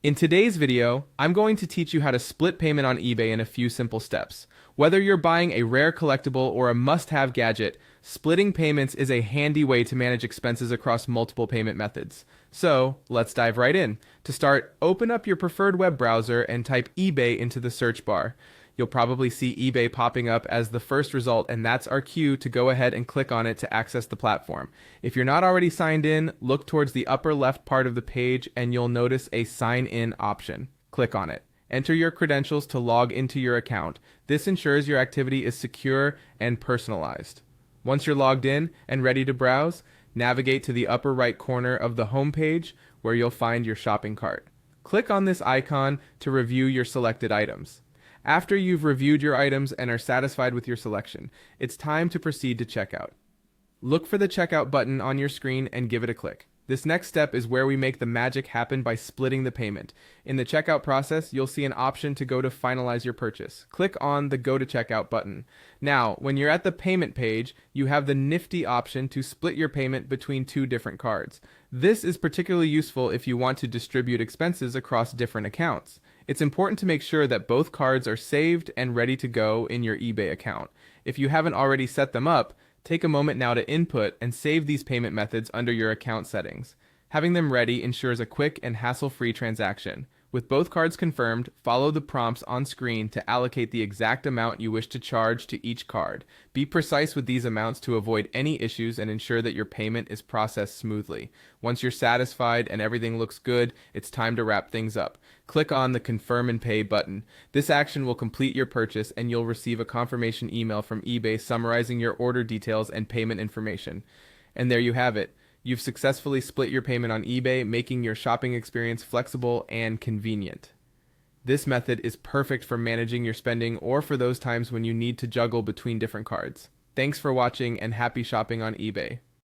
In today's video, I'm going to teach you how to split payment on eBay in a few simple steps. Whether you're buying a rare collectible or a must-have gadget, splitting payments is a handy way to manage expenses across multiple payment methods. So, let's dive right in. To start, open up your preferred web browser and type eBay into the search bar. You'll probably see eBay popping up as the first result, and that's our cue to go ahead and click on it to access the platform. If you're not already signed in, look towards the upper left part of the page and you'll notice a sign in option. Click on it. Enter your credentials to log into your account. This ensures your activity is secure and personalized. Once you're logged in and ready to browse, navigate to the upper right corner of the home page where you'll find your shopping cart. Click on this icon to review your selected items. After you've reviewed your items and are satisfied with your selection, it's time to proceed to checkout. Look for the checkout button on your screen and give it a click. This next step is where we make the magic happen by splitting the payment. In the checkout process, you'll see an option to go to finalize your purchase. Click on the Go to Checkout button. Now, when you're at the payment page, you have the nifty option to split your payment between two different cards. This is particularly useful if you want to distribute expenses across different accounts. It's important to make sure that both cards are saved and ready to go in your eBay account. If you haven't already set them up, take a moment now to input and save these payment methods under your account settings. Having them ready ensures a quick and hassle-free transaction. With both cards confirmed, follow the prompts on screen to allocate the exact amount you wish to charge to each card. Be precise with these amounts to avoid any issues and ensure that your payment is processed smoothly. Once you're satisfied and everything looks good, it's time to wrap things up. Click on the Confirm and Pay button. This action will complete your purchase and you'll receive a confirmation email from eBay summarizing your order details and payment information. And there you have it. You've successfully split your payment on eBay, making your shopping experience flexible and convenient. This method is perfect for managing your spending or for those times when you need to juggle between different cards. Thanks for watching and happy shopping on eBay.